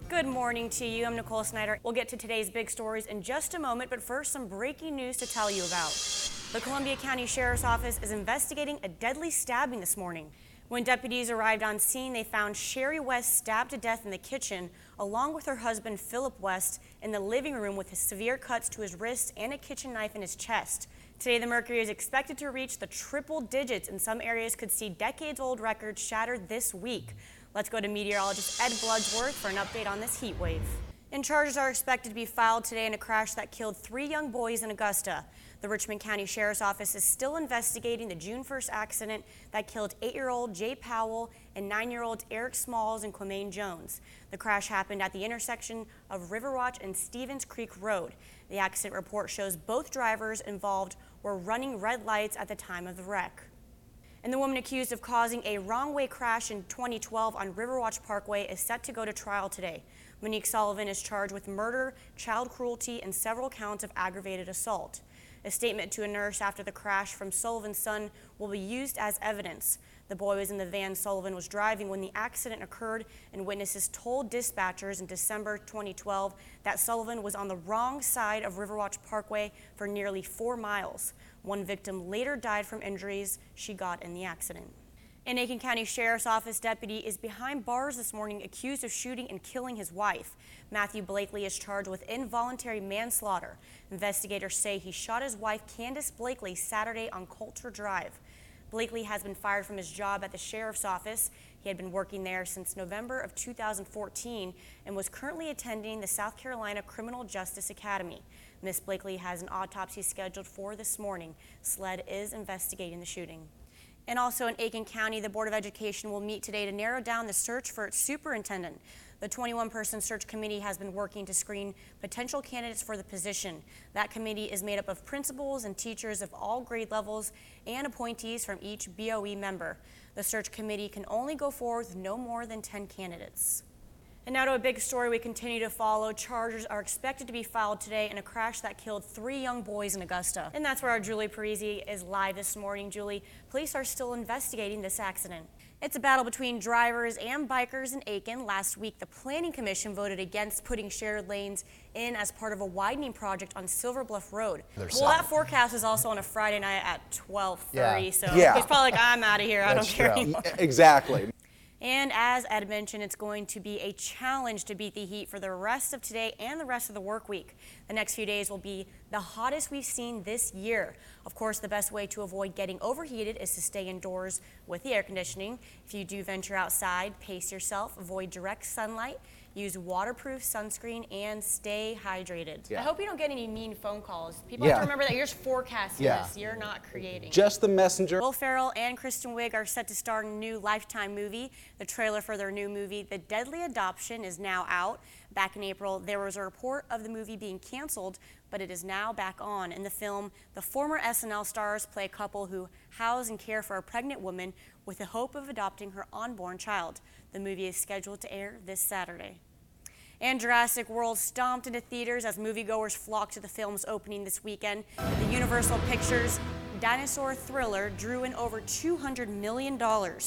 Good morning to you. I'm Nicole Snyder. We'll get to today's big stories in just a moment, but first, some breaking news to tell you about. The Columbia County Sheriff's Office is investigating a deadly stabbing this morning. When deputies arrived on scene, they found Sherry West stabbed to death in the kitchen, along with her husband, Philip West, in the living room with severe cuts to his wrists and a kitchen knife in his chest. Today, the mercury is expected to reach the triple digits, and some areas could see decades-old records shattered this week. Let's go to meteorologist Ed Bloodsworth for an update on this heat wave. And charges are expected to be filed today in a crash that killed 3 young boys in Augusta. The Richmond County Sheriff's Office is still investigating the June 1st accident that killed 8-year-old Jay Powell and 9-year-olds Eric Smalls and Quamaine Jones. The crash happened at the intersection of Riverwatch and Stevens Creek Road. The accident report shows both drivers involved were running red lights at the time of the wreck. And the woman accused of causing a wrong-way crash in 2012 on Riverwatch Parkway is set to go to trial today. Monique Sullivan is charged with murder, child cruelty, and several counts of aggravated assault. A statement to a nurse after the crash from Sullivan's son will be used as evidence. The boy was in the van Sullivan was driving when the accident occurred, and witnesses told dispatchers in December 2012 that Sullivan was on the wrong side of Riverwatch Parkway for nearly 4 miles. One victim later died from injuries she got in the accident. An Aiken County Sheriff's Office deputy is behind bars this morning accused of shooting and killing his wife. Matthew Blakely is charged with involuntary manslaughter. Investigators say he shot his wife, Candace Blakely, Saturday on Coulter Drive. Blakely has been fired from his job at the Sheriff's Office. He had been working there since November of 2014 and was currently attending the South Carolina Criminal Justice Academy. Miss Blakely has an autopsy scheduled for this morning. SLED is investigating the shooting. And also in Aiken County, the Board of Education will meet today to narrow down the search for its superintendent. The 21-person search committee has been working to screen potential candidates for the position. That committee is made up of principals and teachers of all grade levels and appointees from each BOE member. The search committee can only go forward with no more than 10 candidates. And now to a big story we continue to follow. Charges are expected to be filed today in a crash that killed 3 young boys in Augusta. And that's where our Julie Parisi is live this morning. Julie, police are still investigating this accident. It's a battle between drivers and bikers in Aiken. Last week, the Planning Commission voted against putting shared lanes in as part of a widening project on Silver Bluff Road. That forecast is also on a Friday night at 12:30, so he's probably like, I'm out of here, I don't care anymore. Exactly. And as Ed mentioned, it's going to be a challenge to beat the heat for the rest of today and the rest of the work week. The next few days will be the hottest we've seen this year. Of course, the best way to avoid getting overheated is to stay indoors with the air conditioning. If you do venture outside, pace yourself, avoid direct sunlight, use waterproof sunscreen, and stay hydrated. I hope you don't get any mean phone calls. People have to remember that you're just forecasting this. You're not creating. Just the messenger. Will Ferrell and Kristen Wiig are set to star in a new Lifetime movie. The trailer for their new movie, The Deadly Adoption, is now out. Back in April, there was a report of the movie being canceled, but it is now back on. In the film, the former SNL stars play a couple who house and care for a pregnant woman with the hope of adopting her unborn child. The movie is scheduled to air this Saturday. And Jurassic World stomped into theaters as moviegoers flocked to the film's opening this weekend. The Universal Pictures dinosaur thriller drew in over $200 million.